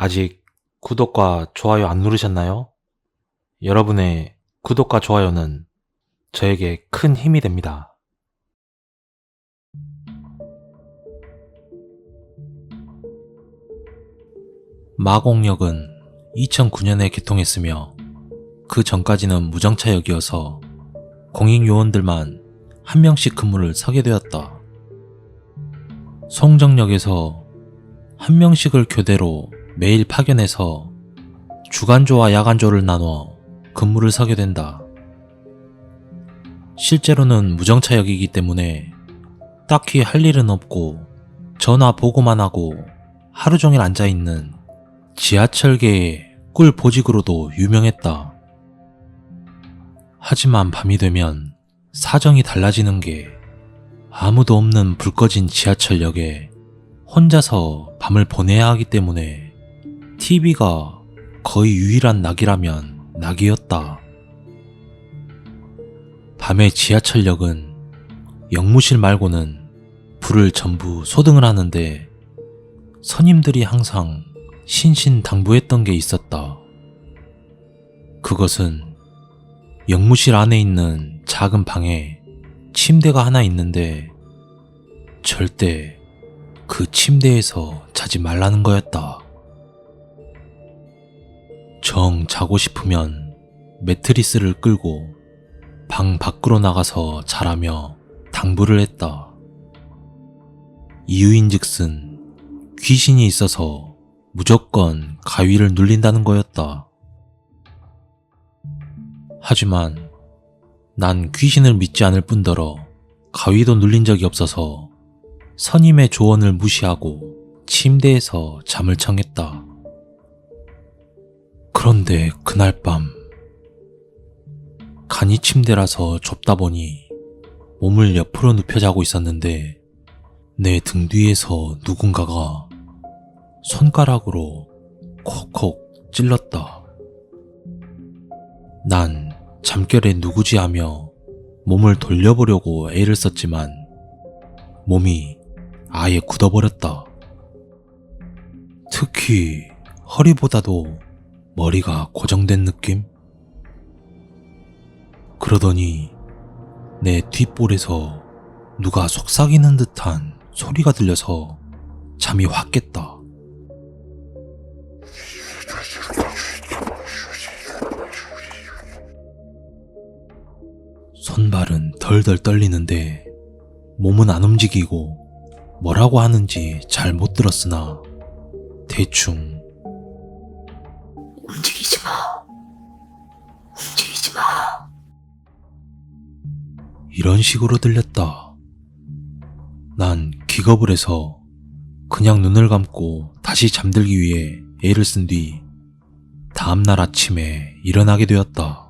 아직 구독과 좋아요 안 누르셨나요? 여러분의 구독과 좋아요는 저에게 큰 힘이 됩니다. 마곡역은 2009년에 개통했으며 그 전까지는 무정차역이어서 공익요원들만 한 명씩 근무를 서게 되었다. 송정역에서 한 명씩을 교대로 매일 파견해서 주간조와 야간조를 나눠 근무를 서게 된다. 실제로는 무정차역이기 때문에 딱히 할 일은 없고 전화 보고만 하고 하루 종일 앉아있는 지하철계의 꿀보직으로도 유명했다. 하지만 밤이 되면 사정이 달라지는 게 아무도 없는 불 꺼진 지하철역에 혼자서 밤을 보내야 하기 때문에 TV가 거의 유일한 낙이라면 낙이었다. 밤에 지하철역은 역무실 말고는 불을 전부 소등을 하는데 선임들이 항상 신신당부했던 게 있었다. 그것은 역무실 안에 있는 작은 방에 침대가 하나 있는데 절대 그 침대에서 자지 말라는 거였다. 정 자고 싶으면 매트리스를 끌고 방 밖으로 나가서 자라며 당부를 했다. 이유인즉슨 귀신이 있어서 무조건 가위를 눌린다는 거였다. 하지만 난 귀신을 믿지 않을 뿐더러 가위도 눌린 적이 없어서 선임의 조언을 무시하고 침대에서 잠을 청했다. 그런데 그날 밤 간이 침대라서 좁다 보니 몸을 옆으로 눕혀 자고 있었는데 내 등 뒤에서 누군가가 손가락으로 콕콕 찔렀다. 난 잠결에 누구지 하며 몸을 돌려보려고 애를 썼지만 몸이 아예 굳어버렸다. 특히 허리보다도 머리가 고정된 느낌? 그러더니 내 뒷볼에서 누가 속삭이는 듯한 소리가 들려서 잠이 확 깼다. 손발은 덜덜 떨리는데 몸은 안 움직이고 뭐라고 하는지 잘 못 들었으나 대충 움직이지 마. 움직이지 마. 이런 식으로 들렸다. 난 기겁을 해서 그냥 눈을 감고 다시 잠들기 위해 애를 쓴 뒤 다음날 아침에 일어나게 되었다.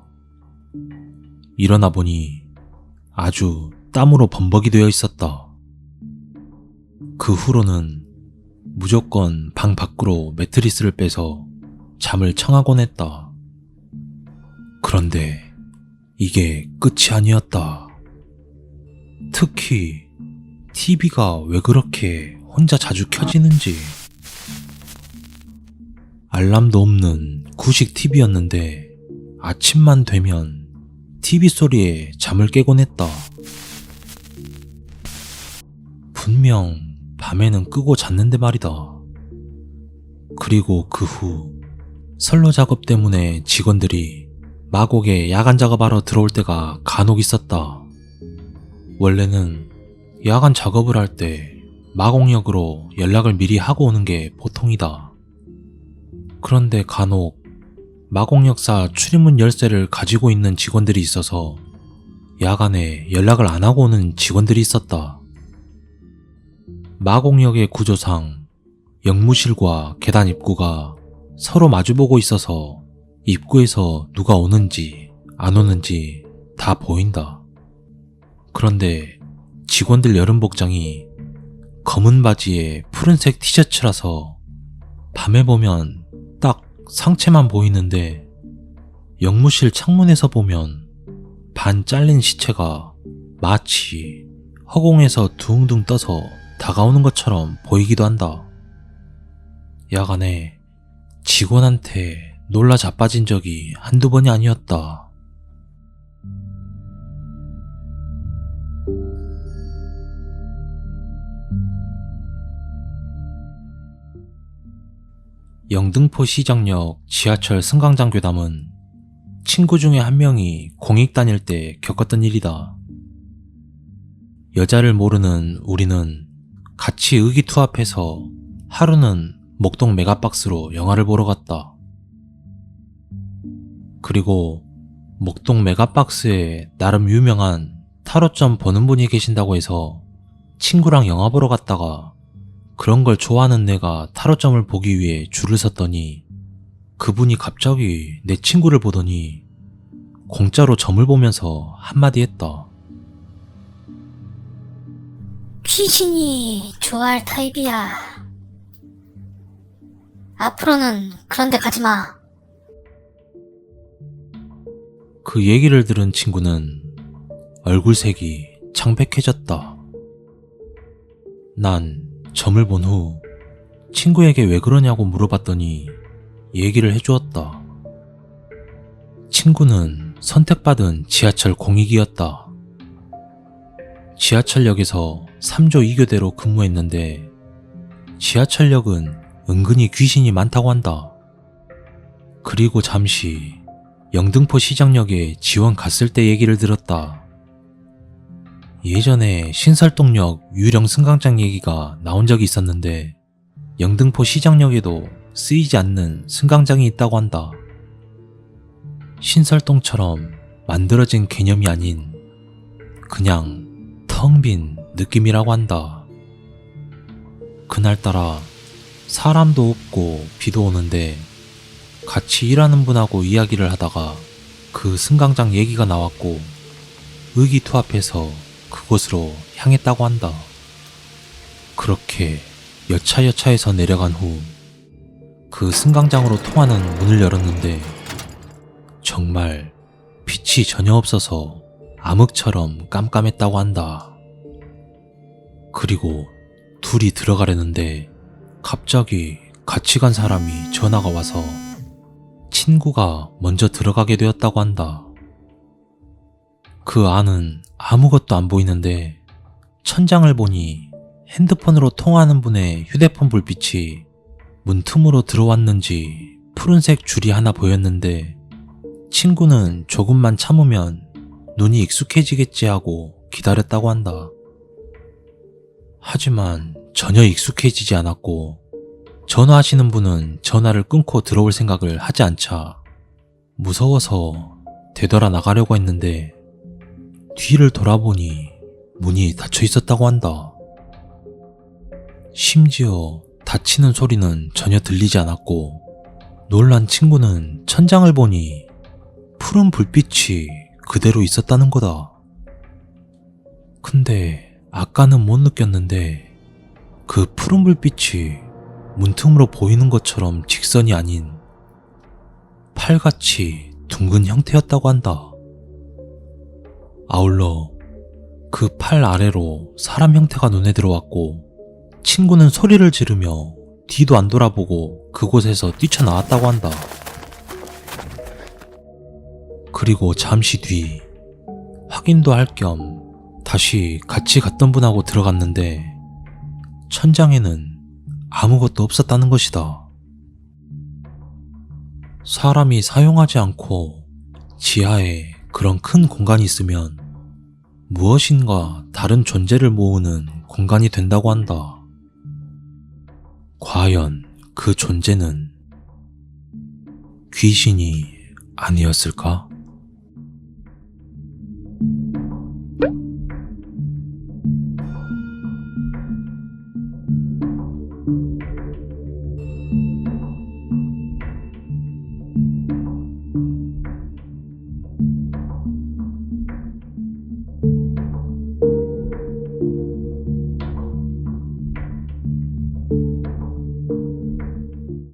일어나 보니 아주 땀으로 범벅이 되어 있었다. 그 후로는 무조건 방 밖으로 매트리스를 빼서 잠을 청하곤 했다. 그런데 이게 끝이 아니었다. 특히 TV가 왜 그렇게 혼자 자주 켜지는지. 알람도 없는 구식 TV였는데 아침만 되면 TV 소리에 잠을 깨곤 했다. 분명 밤에는 끄고 잤는데 말이다. 그리고 그 후 선로 작업 때문에 직원들이 마곡에 야간 작업하러 들어올 때가 간혹 있었다. 원래는 야간 작업을 할 때 마곡역으로 연락을 미리 하고 오는 게 보통이다. 그런데 간혹 마곡역사 출입문 열쇠를 가지고 있는 직원들이 있어서 야간에 연락을 안 하고 오는 직원들이 있었다. 마곡역의 구조상 역무실과 계단 입구가 서로 마주보고 있어서 입구에서 누가 오는지 안 오는지 다 보인다. 그런데 직원들 여름 복장이 검은 바지에 푸른색 티셔츠라서 밤에 보면 딱 상체만 보이는데 역무실 창문에서 보면 반 잘린 시체가 마치 허공에서 둥둥 떠서 다가오는 것처럼 보이기도 한다. 야간에 직원한테 놀라 자빠진 적이 한두 번이 아니었다. 영등포 시장역 지하철 승강장 괴담은 친구 중에 한 명이 공익 다닐 때 겪었던 일이다. 여자를 모르는 우리는 같이 의기투합해서 하루는 목동 메가박스로 영화를 보러 갔다. 그리고 목동 메가박스에 나름 유명한 타로점 보는 분이 계신다고 해서 친구랑 영화 보러 갔다가 그런 걸 좋아하는 내가 타로점을 보기 위해 줄을 섰더니 그분이 갑자기 내 친구를 보더니 공짜로 점을 보면서 한마디 했다. 귀신이 좋아할 타입이야. 앞으로는 그런 데 가지 마. 그 얘기를 들은 친구는 얼굴색이 창백해졌다. 난 점을 본 후 친구에게 왜 그러냐고 물어봤더니 얘기를 해주었다. 친구는 선택받은 지하철 공익이었다. 지하철역에서 3조 2교대로 근무했는데 지하철역은 은근히 귀신이 많다고 한다. 그리고 잠시 영등포 시장역에 지원 갔을 때 얘기를 들었다. 예전에 신설동역 유령 승강장 얘기가 나온 적이 있었는데 영등포 시장역에도 쓰이지 않는 승강장이 있다고 한다. 신설동처럼 만들어진 개념이 아닌 그냥 텅 빈 느낌이라고 한다. 그날따라 사람도 없고 비도 오는데 같이 일하는 분하고 이야기를 하다가 그 승강장 얘기가 나왔고 의기투합해서 그곳으로 향했다고 한다. 그렇게 여차여차해서 내려간 후 그 승강장으로 통하는 문을 열었는데 정말 빛이 전혀 없어서 암흑처럼 깜깜했다고 한다. 그리고 둘이 들어가려는데 갑자기 같이 간 사람이 전화가 와서 친구가 먼저 들어가게 되었다고 한다. 그 안은 아무것도 안 보이는데 천장을 보니 핸드폰으로 통화하는 분의 휴대폰 불빛이 문틈으로 들어왔는지 푸른색 줄이 하나 보였는데 친구는 조금만 참으면 눈이 익숙해지겠지 하고 기다렸다고 한다. 하지만 전혀 익숙해지지 않았고 전화하시는 분은 전화를 끊고 들어올 생각을 하지 않자 무서워서 되돌아 나가려고 했는데 뒤를 돌아보니 문이 닫혀 있었다고 한다. 심지어 닫히는 소리는 전혀 들리지 않았고 놀란 친구는 천장을 보니 푸른 불빛이 그대로 있었다는 거다. 근데 아까는 못 느꼈는데 그 푸른 불빛이 문틈으로 보이는 것처럼 직선이 아닌 팔같이 둥근 형태였다고 한다. 아울러 그 팔 아래로 사람 형태가 눈에 들어왔고 친구는 소리를 지르며 뒤도 안 돌아보고 그곳에서 뛰쳐나왔다고 한다. 그리고 잠시 뒤 확인도 할 겸 다시 같이 갔던 분하고 들어갔는데 천장에는 아무것도 없었다는 것이다. 사람이 사용하지 않고 지하에 그런 큰 공간이 있으면 무엇인가 다른 존재를 모으는 공간이 된다고 한다. 과연 그 존재는 귀신이 아니었을까?